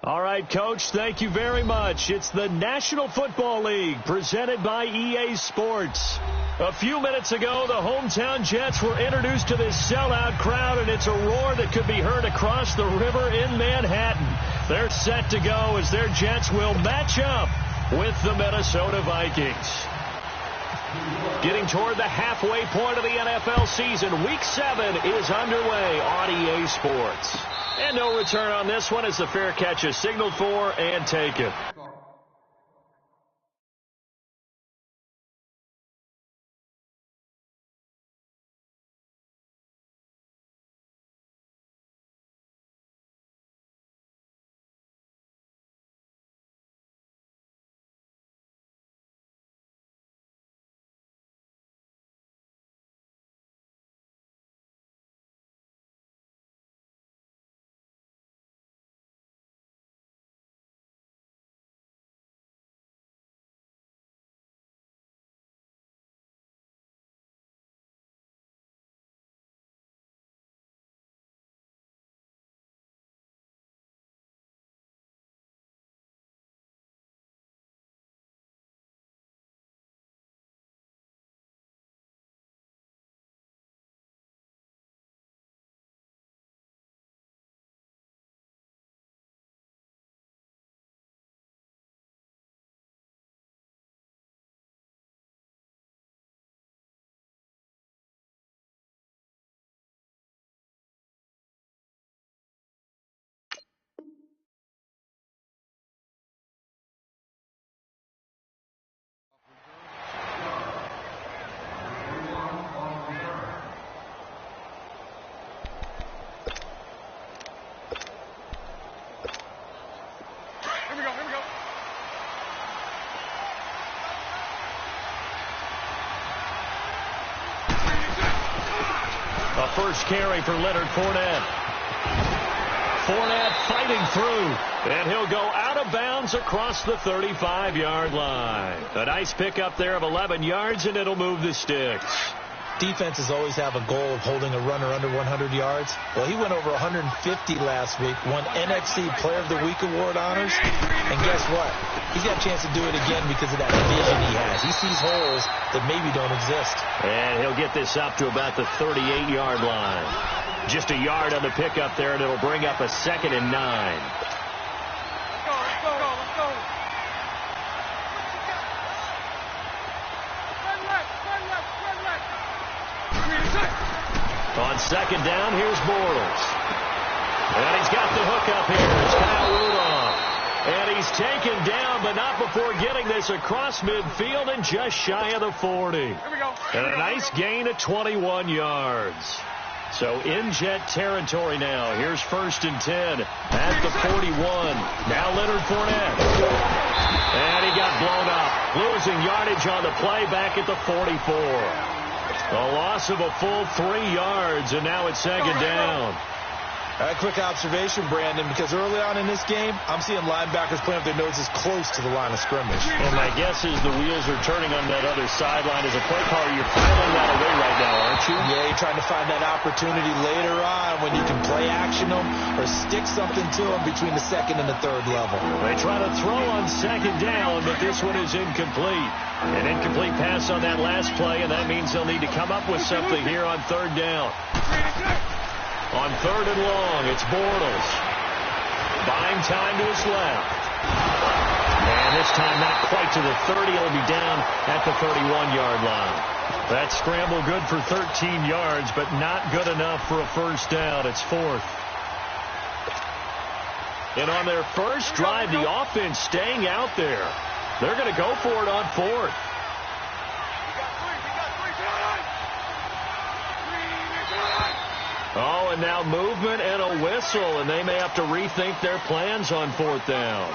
All right, Coach, thank you very much. It's the National Football League presented by EA Sports. A few minutes ago, the hometown Jets were introduced to this sellout crowd, and it's a roar that could be heard across the river in Manhattan. They're set to go as their Jets will match up with the Minnesota Vikings. Getting toward the halfway point of the NFL season, Week 7 is underway on EA Sports. And no return on this one as the fair catch is signaled for and taken. A first carry for Leonard Fournette. Fournette fighting through, and he'll go out of bounds across the 35-yard line. A nice pickup there of 11 yards, and it'll move the sticks. Defenses always have a goal of holding a runner under 100 yards. Well, he went over 150 last week, won NFC Player of the Week award honors. And guess what? He's got a chance to do it again because of that vision he has. He sees holes that maybe don't exist. And he'll get this up to about the 38-yard line. Just a yard on the pickup there, and it'll bring up a 2nd and 9. On 2nd down, here's Bortles. And he's got the hook up here. It's Kyle Rudolph. And he's taken down, but not before getting this across midfield and just shy of the 40. Here we go. And a nice gain of 21 yards. So in Jet territory now. Here's 1st and 10 at the 41. Now Leonard Fournette. And he got blown up. Losing yardage on the play back at the 44. A loss of a full 3 yards, and now it's 2nd down. A quick observation, Brandon, because early on in this game, I'm seeing linebackers playing with their noses close to the line of scrimmage. And my guess is the wheels are turning on that other sideline as a play caller. You're filing that away right now, aren't you? Yeah, you're trying to find that opportunity later on when you can play action them or stick something to them between the 2nd and the 3rd level. They try to throw on 2nd down, but this one is incomplete. An incomplete pass on that last play, and that means they'll need to come up with something here on 3rd down. On 3rd and long, it's Bortles. Buying time to his left. And this time not quite to the 30. It'll be down at the 31-yard line. That scramble good for 13 yards, but not good enough for a 1st down. It's 4th. And on their first drive, the offense staying out there. They're going to go for it on 4th. Oh, and now movement and a whistle, and they may have to rethink their plans on 4th down.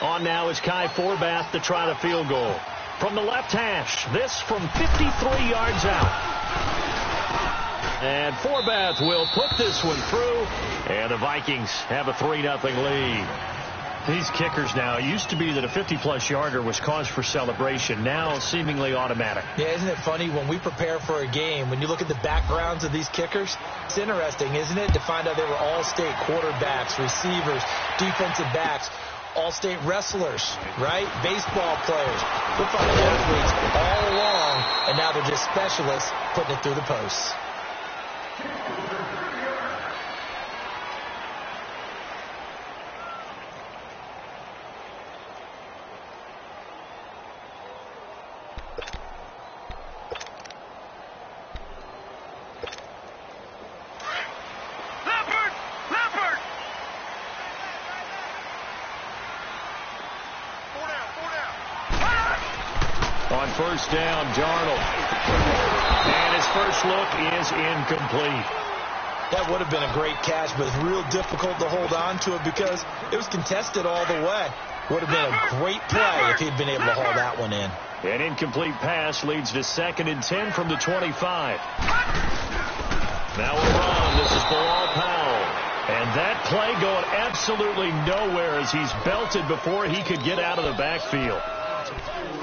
On now is Kai Forbath to try the field goal. From the left hash, this from 53 yards out. And Forbath will put this one through, and the Vikings have a 3-0 lead. These kickers now, it used to be that a 50-plus yarder was cause for celebration. Now, seemingly automatic. Yeah, isn't it funny when we prepare for a game, when you look at the backgrounds of these kickers, it's interesting, isn't it, to find out they were all-state quarterbacks, receivers, defensive backs, all-state wrestlers, right? Baseball players, football athletes all along, and now they're just specialists putting it through the posts. On first down, Darnold. And his first look is incomplete. That would have been a great catch, but it's real difficult to hold on to it because it was contested all the way. Would have been a great play if he'd been able to haul that one in. An incomplete pass leads to 2nd and 10 from the 25. Now a run. This is Bilal Powell. And that play going absolutely nowhere as he's belted before he could get out of the backfield.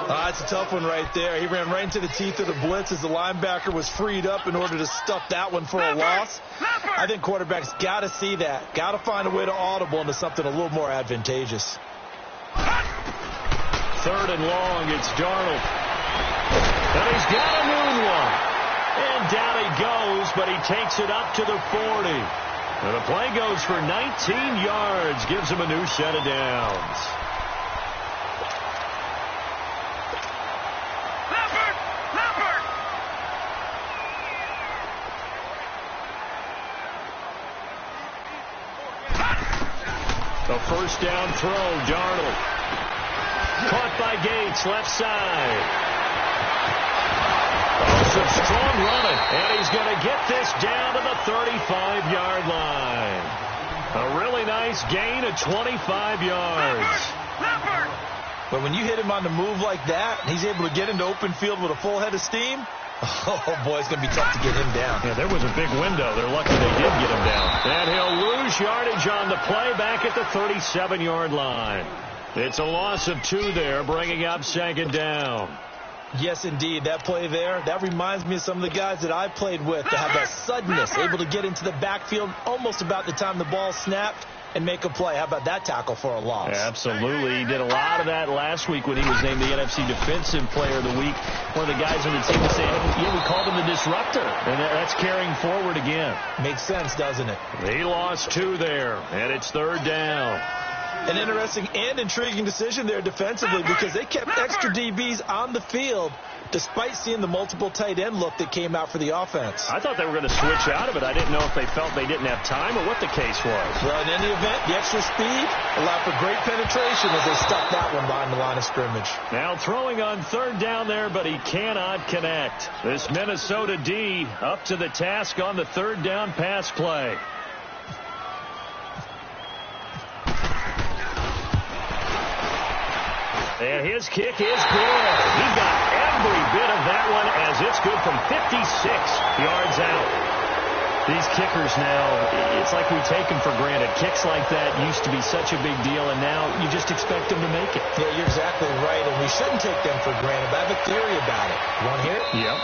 That's a tough one right there. He ran right into the teeth of the blitz as the linebacker was freed up in order to stuff that one for a loss. I think quarterbacks got to see that. Got to find a way to audible into something a little more advantageous. 3rd and long, it's Darnold. And he's got a moonwalk. And down he goes, but he takes it up to the 40. And the play goes for 19 yards, gives him a new set of downs. A first down throw, Darnold. Caught by Gates, left side. Oh, some strong running. And he's going to get this down to the 35-yard line. A really nice gain of 25 yards. But when you hit him on the move like that, and he's able to get into open field with a full head of steam, oh, boy, it's going to be tough to get him down. Yeah, there was a big window. They're lucky they did get him down. And he'll lose yardage on the play back at the 37-yard line. It's a loss of 2 there, bringing up 2nd down. Yes, indeed. That play there, that reminds me of some of the guys that I played with that have that suddenness, able to get into the backfield almost about the time the ball snapped and make a play. How about that tackle for a loss? Absolutely. He did a lot of that last week when he was named the NFC Defensive Player of the Week. One of the guys on the team was saying, yeah, we called him the disruptor. And that's carrying forward again. Makes sense, doesn't it? He lost 2 there, and it's 3rd down. An interesting and intriguing decision there defensively because they kept extra DBs on the field despite seeing the multiple tight end look that came out for the offense. I thought they were going to switch out of it. I didn't know if they felt they didn't have time or what the case was. Well, in any event, the extra speed allowed for great penetration as they stuck that one behind the line of scrimmage. Now throwing on 3rd down there, but he cannot connect. This Minnesota D up to the task on the 3rd down pass play. And his kick is good. He got every bit of that one as it's good from 56 yards out. These kickers now, it's like we take them for granted. Kicks like that used to be such a big deal, and now you just expect them to make it. Yeah, you're exactly right, and we shouldn't take them for granted. But I have a theory about it. You want to hear it? Yep.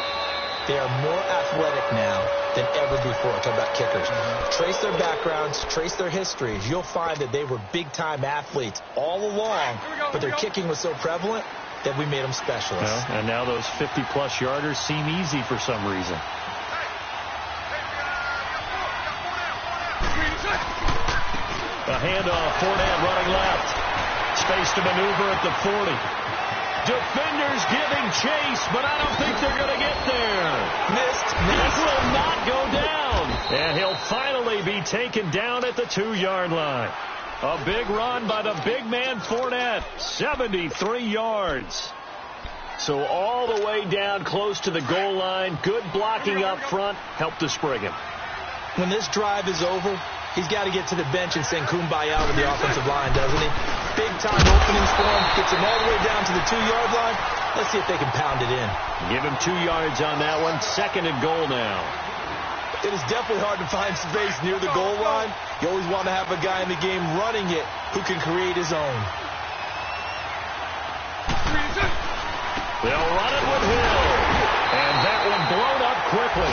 They are more athletic now than ever before. Talk about kickers. Trace their backgrounds, trace their histories. You'll find that they were big-time athletes all along, but their kicking was so prevalent that we made them specialists. Well, and now those 50-plus yarders seem easy for some reason. A handoff, Fournette running left. Space to maneuver at the 40. Defenders giving chase, but I don't think they're going to get there. Missed. He will not go down. And he'll finally be taken down at the 2-yard line. A big run by the big man Fournette. 73 yards. So all the way down close to the goal line. Good blocking up front. Helped to spring him. When this drive is over, he's got to get to the bench and sing kumbaya with the offensive line, doesn't he? Big-time openings for him. Gets him all the way down to the 2-yard line. Let's see if they can pound it in. Give him 2 yards on that one. 2nd and goal now. It is definitely hard to find space near the goal line. You always want to have a guy in the game running it who can create his own. They'll run it with Hill. And that one blown up quickly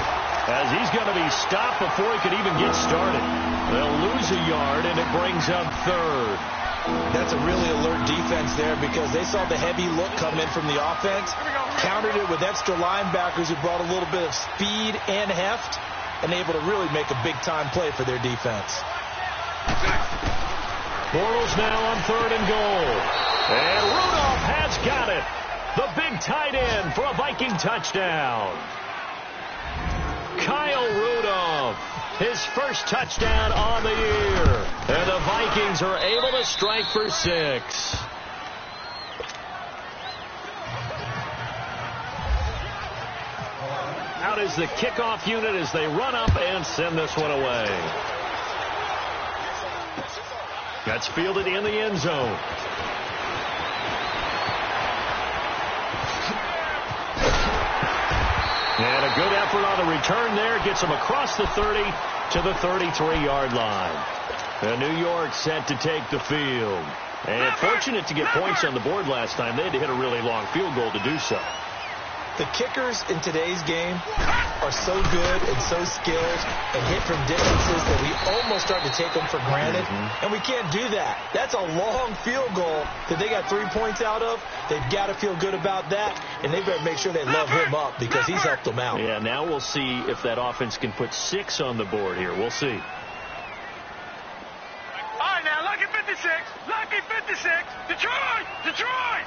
as he's going to be stopped before he could even get started. They'll lose a yard, and it brings up third. That's a really alert defense there because they saw the heavy look come in from the offense, countered it with extra linebackers who brought a little bit of speed and heft, and able to really make a big-time play for their defense. Bortles now on third and goal. And Rudolph has got it. The big tight end for a Viking touchdown. Kyle Rudolph, his first touchdown on the year. And the Vikings are able to strike for 6. Out is the kickoff unit as they run up and send this one away. That's fielded in the end zone. And a good effort on the return there. Gets him across the 30 to the 33-yard line. And New York set to take the field. And fortunate to get points on the board last time. They had to hit a really long field goal to do so. The kickers in today's game are so good and so skilled and hit from distances that we almost start to take them for granted. And we can't do that. That's a long field goal that they got 3 points out of. They've got to feel good about that, and they better make sure they love him up because he's helped them out. Yeah, now we'll see if that offense can put 6 on the board here. We'll see. All right, now, lucky 56. Lucky 56. Detroit! Detroit!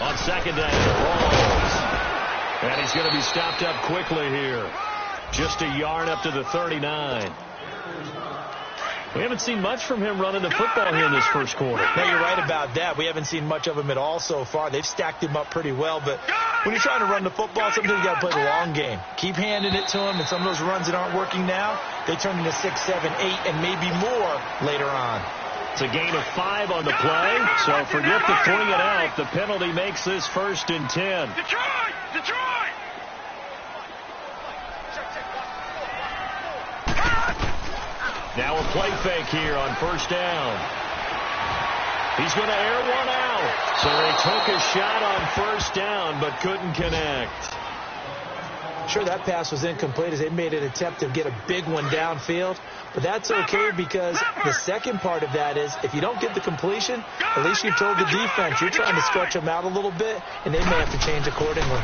On second down, rolls. And he's going to be stopped up quickly here. Just a yard up to the 39. We haven't seen much from him running the football here in this first quarter. No, you're right about that. We haven't seen much of him at all so far. They've stacked him up pretty well, but when you're trying to run the football, sometimes you got to play the long game. Keep handing it to him, and some of those runs that aren't working now, they turn into 6, 7, 8, and maybe more later on. It's a gain of 5 on the play, so forget the 3 and out. The penalty makes this 1st and 10. Detroit! Detroit! Now a play fake here on 1st down. He's going to air one out. So they took a shot on 1st down, but couldn't connect. Sure, that pass was incomplete as they made an attempt to get a big one downfield. But that's okay because the second part of that is if you don't get the completion, at least you've told the defense you're trying to stretch them out a little bit, and they may have to change accordingly.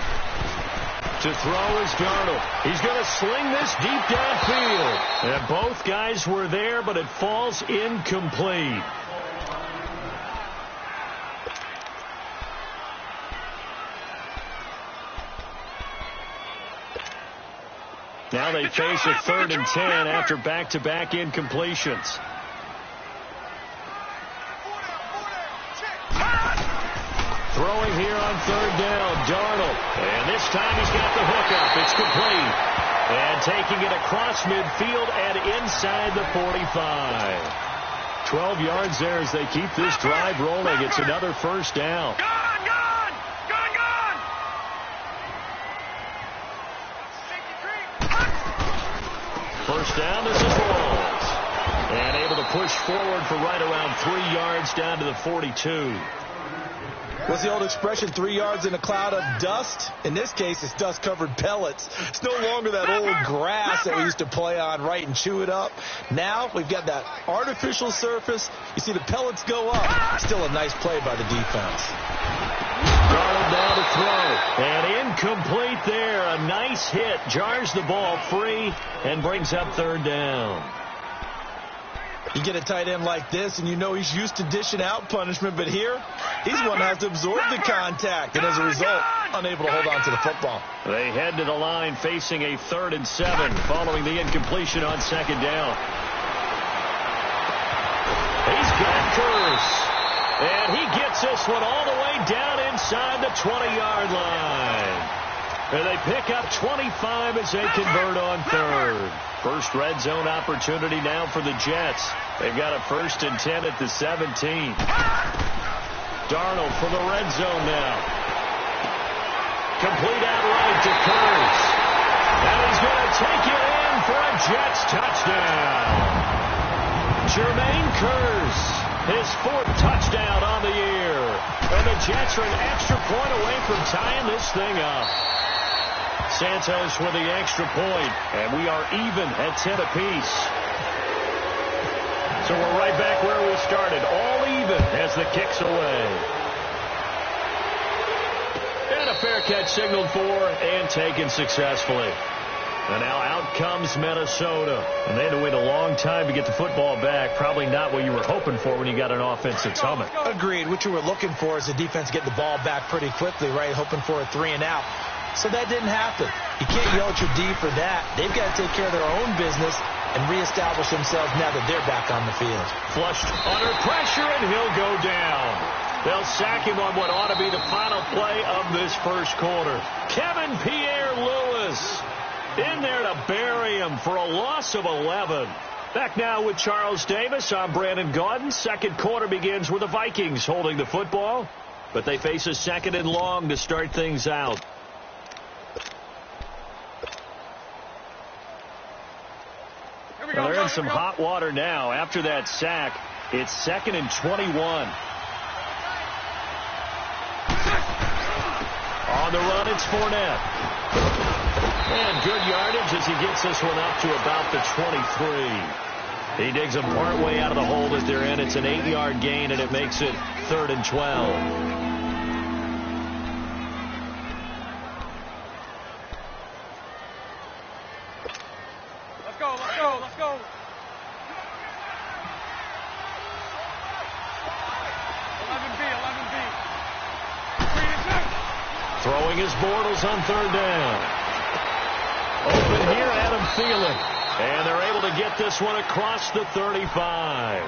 To throw is Darnold. He's going to sling this deep downfield. And both guys were there, but it falls incomplete. Now they face a 3rd and 10 after back-to-back incompletions. Throwing here on 3rd down, Darnold. And this time he's got the hookup. It's complete. And taking it across midfield and inside the 45. 12 yards there as they keep this drive rolling. It's another 1st down. First down, this is Rolls. And able to push forward for right around 3 yards down to the 42. What's the old expression, 3 yards in a cloud of dust? In this case, it's dust-covered pellets. It's no longer that old grass that we used to play on, right, and chew it up. Now we've got that artificial surface. You see the pellets go up. Still a nice play by the defense. Darnold now to throw. And incomplete there. A nice hit. Jars the ball free and brings up 3rd down. You get a tight end like this, and you know he's used to dishing out punishment, but here, he's one that has to absorb the contact, and as a result, unable to hold on to the football. They head to the line facing a 3rd and 7 following the incompletion on 2nd down. He's got Curse, and he gets this one all the way down inside the 20-yard line. And they pick up 25 as they convert on 3rd. First red zone opportunity now for the Jets. They've got a 1st and 10 at the 17. Darnold for the red zone now. Complete out right to Curse. And he's going to take it in for a Jets touchdown. Jermaine Kearse, his 4th touchdown on the year. And the Jets are an extra point away from tying this thing up. Santos with the extra point, and we are even at 10 apiece. So we're right back where we started, all even as the kick's away. And a fair catch signaled for and taken successfully. And now out comes Minnesota. And they had to wait a long time to get the football back. Probably not what you were hoping for when you got an offense that's humming. Agreed. What you were looking for is the defense getting the ball back pretty quickly, right? Hoping for a 3 and out. So that didn't happen. You can't yell at your D for that. They've got to take care of their own business and reestablish themselves now that they're back on the field. Flushed under pressure, and he'll go down. They'll sack him on what ought to be the final play of this first quarter. Kevin Pierre-Louis in there to bury him for a loss of 11. Back now with Charles Davis. I'm Brandon Gaudin. Second quarter begins with the Vikings holding the football, but they face a 2nd and long to start things out. Well, they're in some hot water now. After that sack, it's 2nd and 21. On the run, it's Fournette. And good yardage as he gets this one up to about the 23. He digs them partway out of the hole that they're in. It's an 8-yard gain, and it makes it 3rd and 12. Let's go. 11B. Throwing his Bortles on 3rd down. Open here, Adam Thielen. And they're able to get this one across the 35.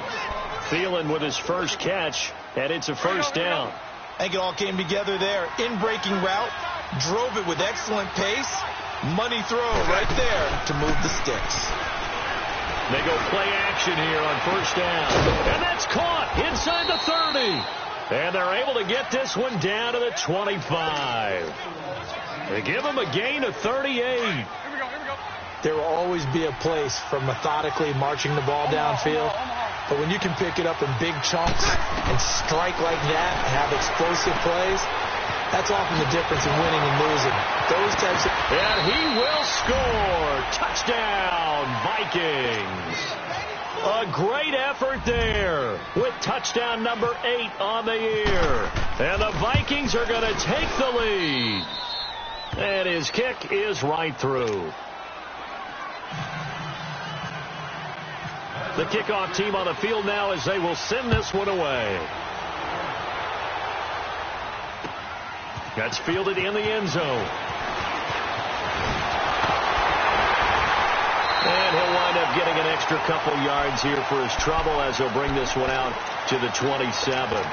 Thielen with his first catch, and it's a 1st down. I think it all came together there. In-breaking route, drove it with excellent pace. Money throw right there to move the sticks. They go play action here on 1st down. And that's caught inside the 30. And they're able to get this one down to the 25. They give them a gain of 38. Here we go. There will always be a place for methodically marching the ball downfield. But when you can pick it up in big chunks and strike like that and have explosive plays, that's often the difference in winning and losing. Those types of... And he will score. Touchdown, Vikings. A great effort there with touchdown number 8 on the year. And the Vikings are going to take the lead. And his kick is right through. The kickoff team on the field now as they will send this one away. That's fielded in the end zone. And he'll wind up getting an extra couple yards here for his trouble as he'll bring this one out to the 27.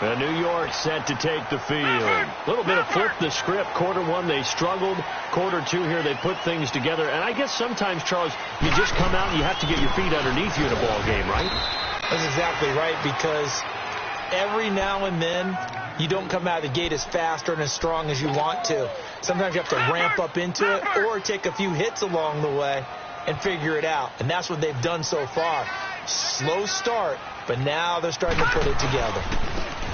And New York set to take the field. A little bit of flip the script. Quarter 1, they struggled. Quarter 2 here, they put things together. And I guess sometimes, Charles, you just come out and you have to get your feet underneath you in a ball game, right? That's exactly right, because every now and then you don't come out of the gate as fast or as strong as you want to. Sometimes you have to ramp up into it or take a few hits along the way and figure it out. And that's what they've done so far. Slow start, but now they're starting to put it together.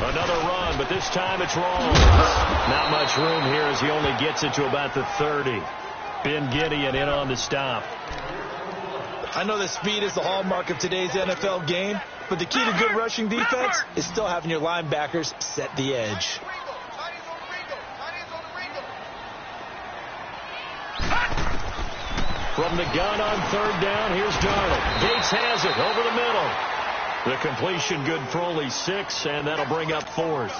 Another run, but this time it's wrong. Not much room here as he only gets it to about the 30. Ben Gideon in on the stop. I know that speed is the hallmark of today's NFL game, but the key to good rushing defense is still having your linebackers set the edge. From the gun on 3rd down, here's Darnold. Gates has it over the middle. The completion good for only 6, and that'll bring up 4th.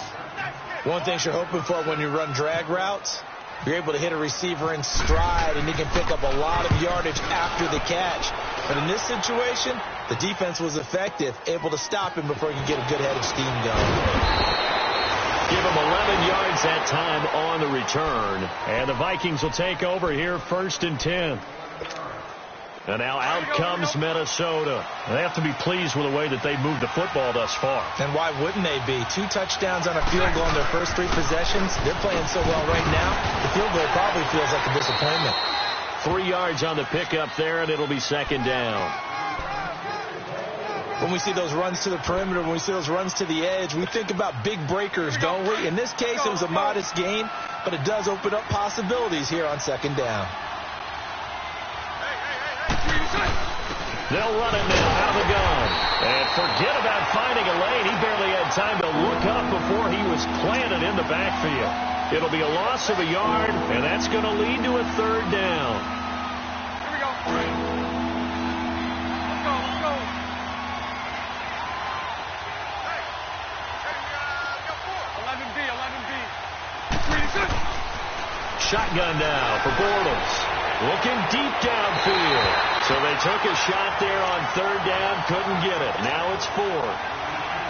One thing you're hoping for when you run drag routes, you're able to hit a receiver in stride, and he can pick up a lot of yardage after the catch. But in this situation, the defense was effective, able to stop him before he could get a good head of steam going. Give him 11 yards that time on the return. And the Vikings will take over here 1st and 10. And now out comes Minnesota. They have to be pleased with the way that they moved the football thus far. And why wouldn't they be? 2 touchdowns on a field goal in their first 3 possessions. They're playing so well right now, the field goal probably feels like a disappointment. 3 yards on the pickup there, and it'll be second down. When we see those runs to the perimeter, when we see those runs to the edge, we think about big breakers, don't we? In this case, it was a modest gain, but it does open up possibilities here on second down. They'll run it now out of the gun. And forget about finding a lane. He barely had time to look up before he was planted in the backfield. It'll be a loss of a yard, and that's going to lead to a third down. Here we go. Let's go. Hey, 11B. Shotgun now for Bortles. Looking deep downfield. So they took a shot there on third down, couldn't get it. Now it's 4.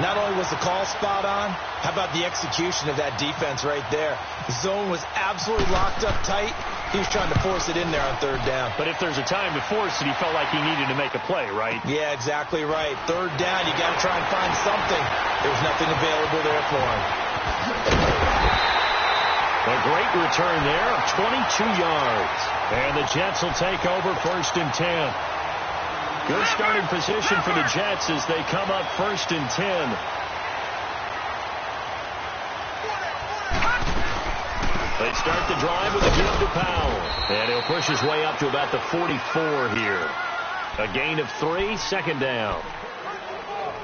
Not only was the call spot on, how about the execution of that defense right there? The zone was absolutely locked up tight. He was trying to force it in there on third down. But if there's a time to force it, he felt like he needed to make a play, right? Yeah, exactly right. Third down, you got to try and find something. There was nothing available there for him. A great return there of 22 yards. And the Jets will take over 1st and 10. Good starting position for the Jets as they come up 1st and 10. They start the drive with a give to Powell. And he'll push his way up to about the 44 here. A gain of 3, second down.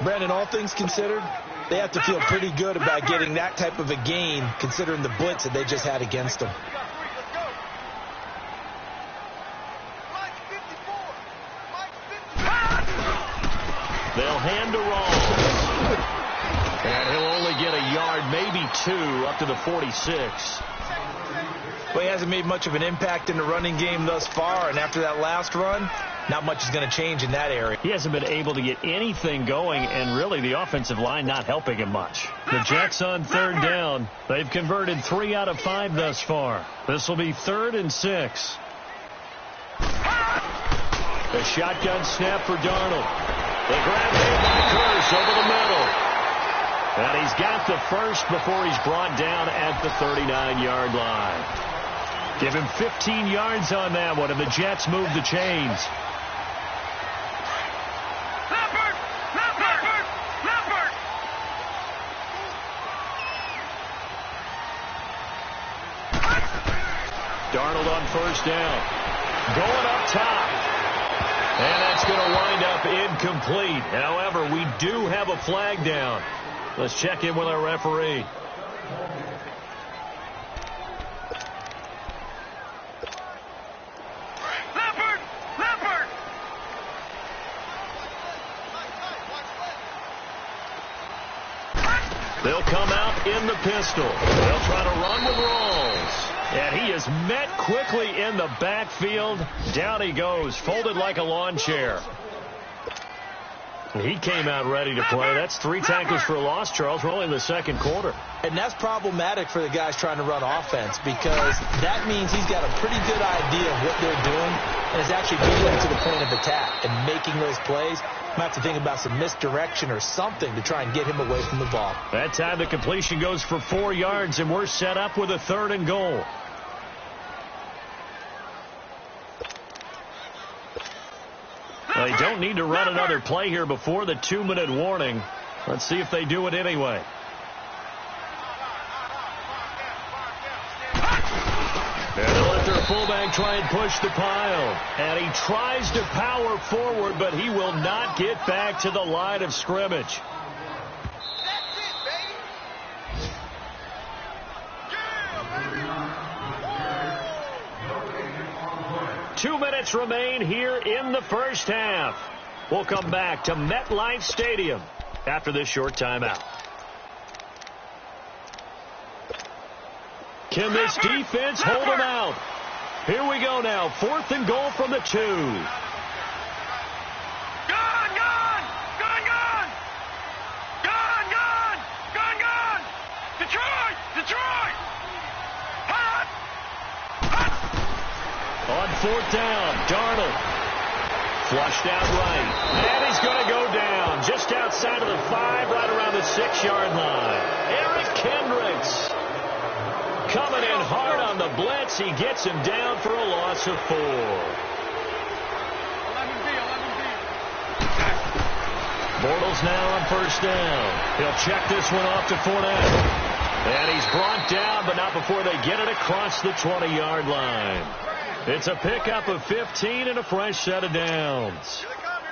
Brandon, all things considered, they have to feel pretty good about getting that type of a gain considering the blitz that they just had against them. They'll hand to Rawls. And he'll only get a yard, maybe 2, up to the 46. Well, he hasn't made much of an impact in the running game thus far, and after that last run, not much is going to change in that area. He hasn't been able to get anything going, and really the offensive line not helping him much. The Jets on third down. They've converted 3 out of 5 thus far. This will be 3rd and 6. The shotgun snap for Darnold. The grab made by Curse over the middle. And he's got the first before he's brought down at the 39-yard line. Give him 15 yards on that one, and the Jets move the chains. Darnold on first down. Going up top. And that's going to wind up incomplete. However, we do have a flag down. Let's check in with our referee. Leopard! They'll come out in the pistol. They'll try to run with Rawls. And he is met quickly in the backfield. Down he goes, folded like a lawn chair. He came out ready to play. That's 3 tackles for a loss, Charles. We're only in the second quarter. And that's problematic for the guys trying to run offense because that means he's got a pretty good idea of what they're doing and is actually getting them to the point of attack and making those plays. Might have to think about some misdirection or something to try and get him away from the ball. That time the completion goes for 4 yards, and we're set up with a 3rd and goal. They don't need to run another play here before the 2-minute warning. Let's see if they do it anyway. And they'll let their fullback try and push the pile. And he tries to power forward, but he will not get back to the line of scrimmage. 2 minutes remain here in the first half. We'll come back to MetLife Stadium after this short timeout. Can this defense hold them out? Here we go now. 4th and goal from the 2. Detroit! On 4th down, Darnold. Flushed out right. And he's going to go down just outside of the 5, right around the 6-yard line. Eric Kendricks. Coming in hard on the blitz. He gets him down for a loss of 4. 11B. Bortles now on first down. He'll check this one off to Fournette. And he's brought down, but not before they get it across the 20-yard line. It's a pickup of 15 and a fresh set of downs.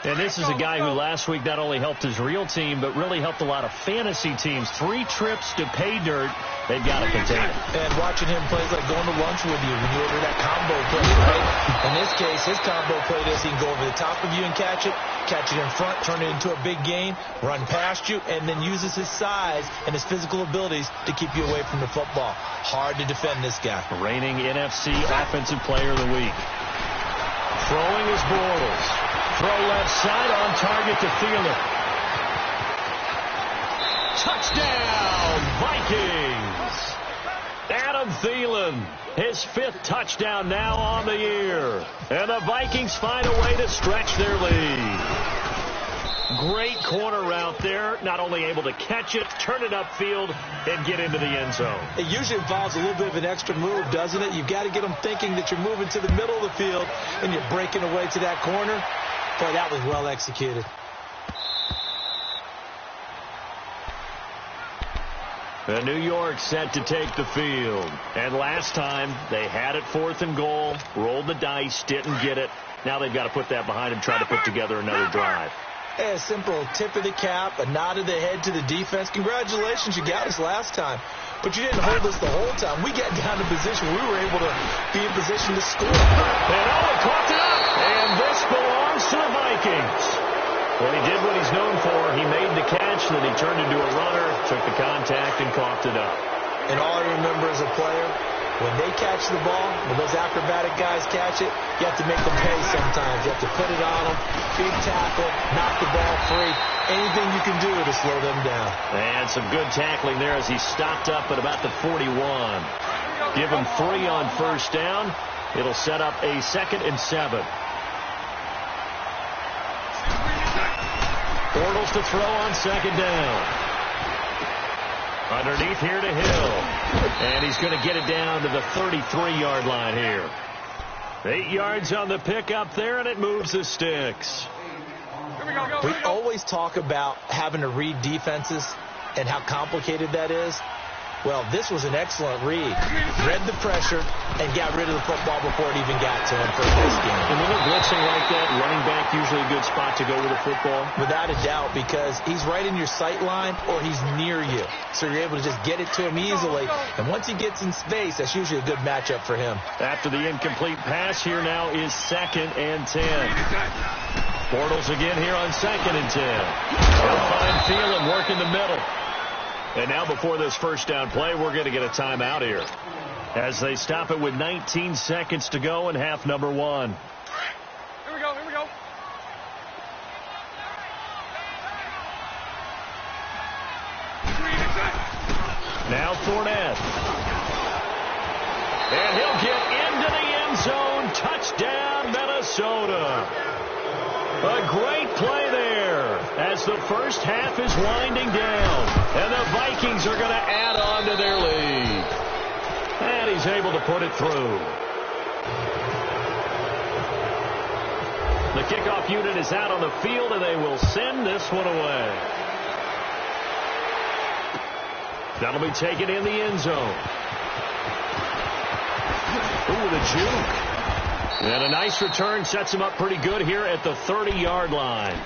And this is a guy who last week not only helped his real team, but really helped a lot of fantasy teams. 3 trips to pay dirt. They've got to contain it. And watching him play is like going to lunch with you when you order that combo play, right? In this case, his combo play is he can go over the top of you and catch it in front, turn it into a big gain, run past you, and then uses his size and his physical abilities to keep you away from the football. Hard to defend this guy. Reigning NFC Offensive Player of the Week. Throwing is Bortles. Throw left side on target to Thielen. Touchdown, Vikings! Adam Thielen, his 5th touchdown now on the year. And the Vikings find a way to stretch their lead. Great corner route there. Not only able to catch it, turn it upfield, and get into the end zone. It usually involves a little bit of an extra move, doesn't it? You've got to get them thinking that you're moving to the middle of the field and you're breaking away to that corner. Boy, that was well executed. The New York set to take the field. And last time, they had it 4th and goal, rolled the dice, didn't get it. Now they've got to put that behind them, try to put together another drive. A simple tip of the cap, a nod of the head to the defense. Congratulations, you got us last time. But you didn't hold us the whole time. We got down to position. We were able to be in position to score. And Owen caught it up. And this belongs to the Vikings. Well, he did what he's known for. He made the catch, then he turned into a runner, took the contact, and coughed it up. And all I remember as a player, when they catch the ball, when those acrobatic guys catch it, you have to make them pay sometimes. You have to put it on them, big tackle, knock the ball free. Anything you can do to slow them down. And some good tackling there as he stopped up at about the 41. Give him 3 on first down. It'll set up a 2nd and 7. Bortles to throw on 2nd down. Underneath here to Hill. And he's going to get it down to the 33-yard line here. 8 yards on the pickup there, and it moves the sticks. We always talk about having to read defenses and how complicated that is. Well, this was an excellent read. Read the pressure and got rid of the football before it even got to him for this game. And when they're blitzing like that, running back usually a good spot to go with the football. Without a doubt, because he's right in your sight line or he's near you. So you're able to just get it to him easily. And once he gets in space, that's usually a good matchup for him. After the incomplete pass, here now is 2nd and 10. Bortles again here on 2nd and 10. He'll find Thielen working the middle. And now before this first down play, we're going to get a timeout here as they stop it with 19 seconds to go in half number 1. Here we go. Now Fournette. And he'll get into the end zone. Touchdown, Minnesota. A great play there as the first half is winding down. And the Vikings are going to add on to their lead. And he's able to put it through. The kickoff unit is out on the field, and they will send this one away. That'll be taken in the end zone. Ooh, the juke. And a nice return sets him up pretty good here at the 30-yard line.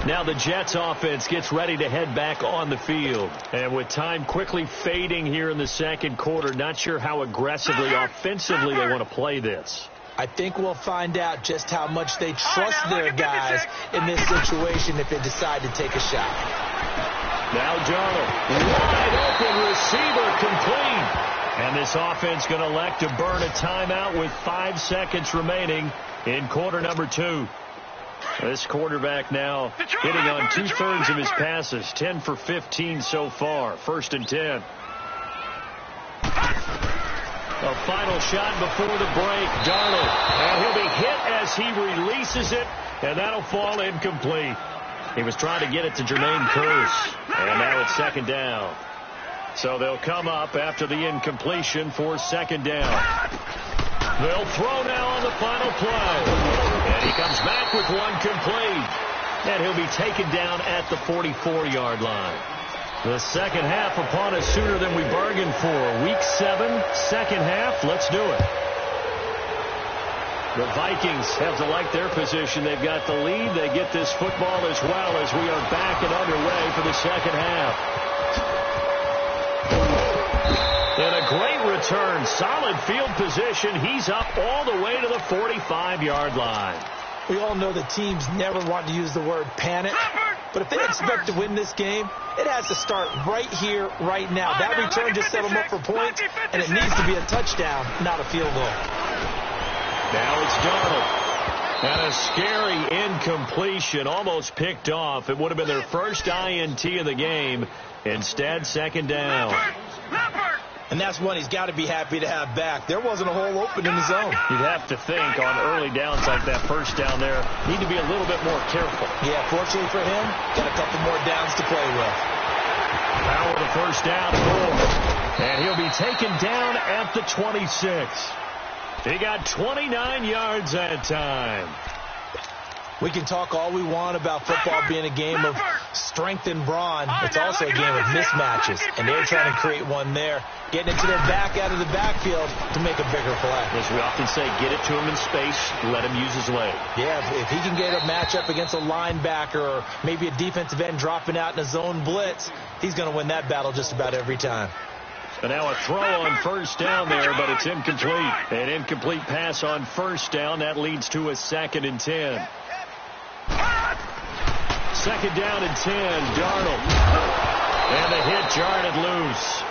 Now the Jets offense gets ready to head back on the field. And with time quickly fading here in the second quarter, not sure how aggressively, offensively they want to play this. I think we'll find out just how much they trust their guys in this situation if they decide to take a shot. Now Darnold, wide open receiver, complete. And this offense going to elect to burn a timeout with 5 seconds remaining in quarter number 2. This quarterback now hitting on 2/3 of his passes, 10 for 15 so far. 1st and 10. A final shot before the break. Darnold, and he'll be hit as he releases it, and that'll fall incomplete. He was trying to get it to Jermaine Kearse, and now it's 2nd down. So they'll come up after the incompletion for second down. They'll throw now on the final play. And he comes back with one complete. And he'll be taken down at the 44-yard line. The second half upon us sooner than we bargained for. Week 7, second half. Let's do it. The Vikings have to like their position. They've got the lead. They get this football as well as we are back and underway for the second half. And a great return. Solid field position. He's up all the way to the 45-yard line. We all know the teams never want to use the word panic. But if they expect to win this game, it has to start right here, right now. That return just set them up for points, and it needs to be a touchdown, not a field goal. Now it's Darnold. And a scary incompletion, almost picked off. It would have been their first INT of the game. Instead, second down. And that's one he's got to be happy to have back. There wasn't a hole open in the zone. You'd have to think on early downs like that first down there, need to be a little bit more careful. Yeah, fortunately for him, got a couple more downs to play with. Now with a first down for. And he'll be taken down at the 26. He got 29 yards that time. We can talk all we want about football being a game of strength and brawn. It's also a game of mismatches, and they're trying to create one there, getting it to their back out of the backfield to make a bigger play. As we often say, get it to him in space, let him use his leg. Yeah, if he can get a matchup against a linebacker or maybe a defensive end dropping out in a zone blitz, he's going to win that battle just about every time. And now a throw on first down there, but it's incomplete. An incomplete pass on first down. That leads to a 2nd and 10. Second down and 10, Darnold. And the hit jarred loose.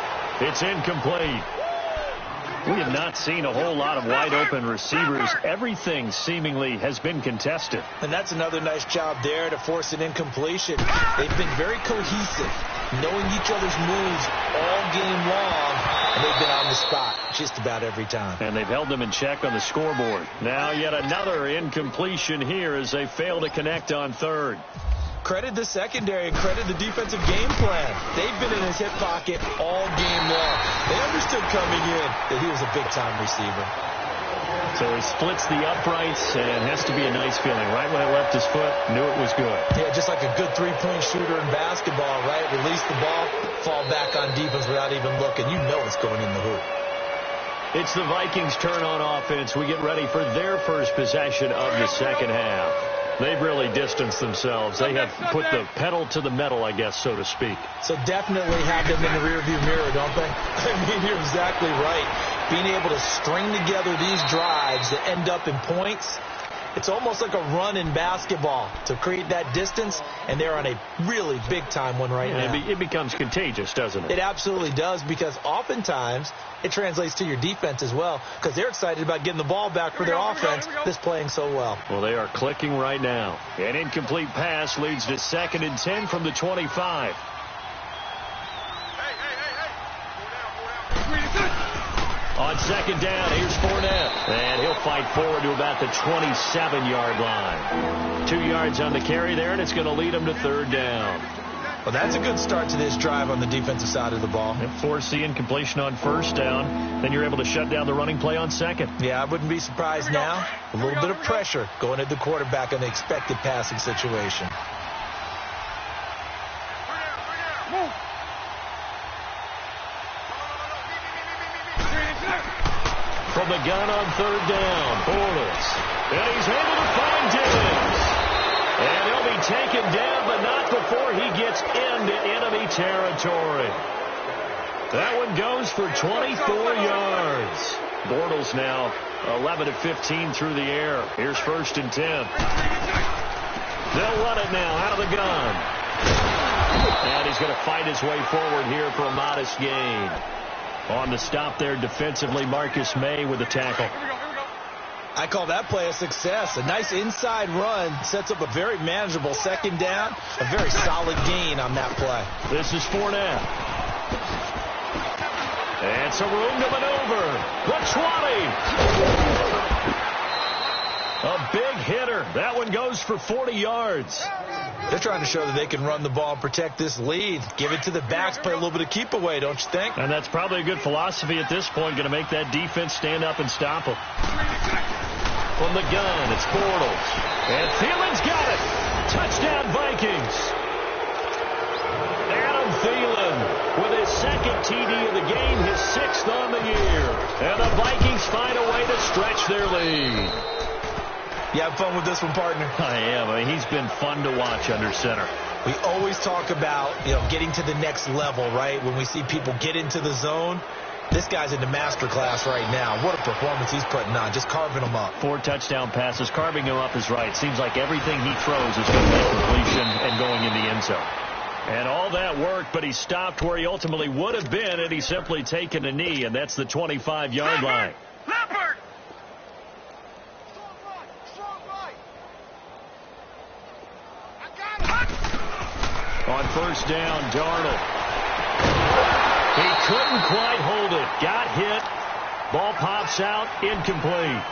It's incomplete. We have not seen a whole lot of wide open receivers. Everything seemingly has been contested. And that's another nice job there to force an incompletion. They've been very cohesive, knowing each other's moves all game long, and they've been on the spot just about every time. And they've held them in check on the scoreboard. Now yet another incompletion here as they fail to connect on third. Credit the secondary and credit the defensive game plan. They've been in his hip pocket all game long. They understood coming in that he was a big-time receiver. So he splits the uprights, and has to be a nice feeling. Right when it left his foot, knew it was good. Yeah, just like a good three-point shooter in basketball, right? Release the ball, fall back on defense without even looking. You know it's going in the hoop. It's the Vikings' turn on offense. We get ready for their first possession of the second half. They've really distanced themselves. They have put the pedal to the metal, I guess, so to speak. So definitely have them in the rearview mirror, don't they? I mean, you're exactly right. Being able to string together these drives that end up in points, it's almost like a run in basketball to create that distance, and they're on a really big-time one right now. It becomes contagious, doesn't it? It absolutely does, because oftentimes it translates to your defense as well, because they're excited about getting the ball back for their offense that's playing so well. Well, they are clicking right now. An incomplete pass leads to 2nd and 10 from the 25. On second down, here's Fournette. And he'll fight forward to about the 27-yard line. 2 yards on the carry there, and it's going to lead him to third down. Well, that's a good start to this drive on the defensive side of the ball. Force the incompletion on first down. Then you're able to shut down the running play on second. Yeah, I wouldn't be surprised now. A little bit of pressure going at the quarterback in the expected passing situation. From the gun on third down, Bortles. And he's able to find Diggs. And he'll be taken down, but not before he gets into enemy territory. That one goes for 24 yards. Bortles now 11 of 15 through the air. Here's 1st and 10. They'll run it now out of the gun. And he's going to fight his way forward here for a modest gain. On the stop there defensively, Marcus May with the tackle. I call that play a success. A nice inside run sets up a very manageable second down. A very solid gain on that play. This is Fournette. And some room to maneuver. The 20. A big hitter. That one goes for 40 yards. They're trying to show that they can run the ball and protect this lead. Give it to the backs, play a little bit of keep away, don't you think? And that's probably a good philosophy at this point, going to make that defense stand up and stop them. From the gun, it's Bortles. And Thielen's got it. Touchdown, Vikings. Adam Thielen with his second TD of the game, his 6th on the year. And the Vikings find a way to stretch their lead. You have fun with this one, partner? I am. I mean, he's been fun to watch under center. We always talk about, getting to the next level, right? When we see people get into the zone, this guy's in the master class right now. What a performance he's putting on, just carving them up. 4 touchdown passes. Carving him up is right. Seems like everything he throws is going to be completion and going in the end zone. And all that worked, but he stopped where he ultimately would have been had he simply taken a knee, and that's the 25-yard line. Leopard! On first down, Darnold. He couldn't quite hold it. Got hit. Ball pops out. Incomplete.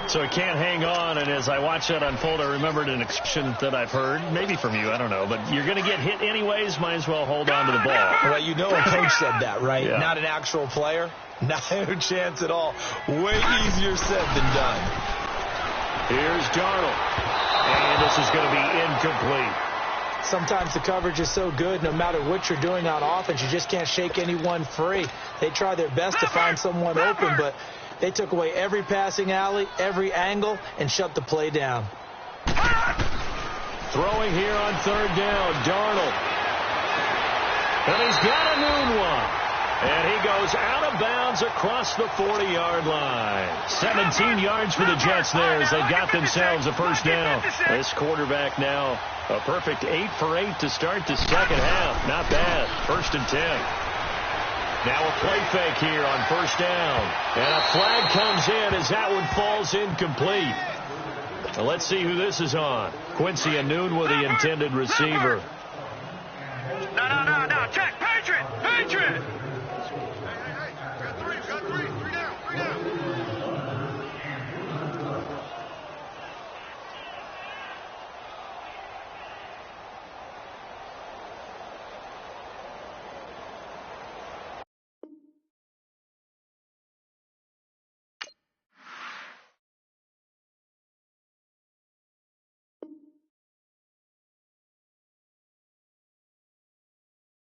So he can't hang on, and as I watched that unfold, I remembered an expression that I've heard, maybe from you, I don't know, but you're going to get hit anyways, might as well hold on to the ball. Well, a coach said that, right? Yeah. Not an actual player. Not a chance at all. Way easier said than done. Here's Darnold. And this is going to be incomplete. Sometimes the coverage is so good, no matter what you're doing on offense, you just can't shake anyone free. They try their best to find someone open, but they took away every passing alley, every angle, and shut the play down. Throwing here on third down, Darnold. And he's got a noon one. And he goes out of bounds across the 40-yard line. 17 yards for the Jets there as they got themselves a first down. This quarterback now a perfect 8 for 8 to start the second half. Not bad. 1st and 10. Now a play fake here on first down. And a flag comes in as that one falls incomplete. Now let's see who this is on. Quincy Anoon with the intended receiver.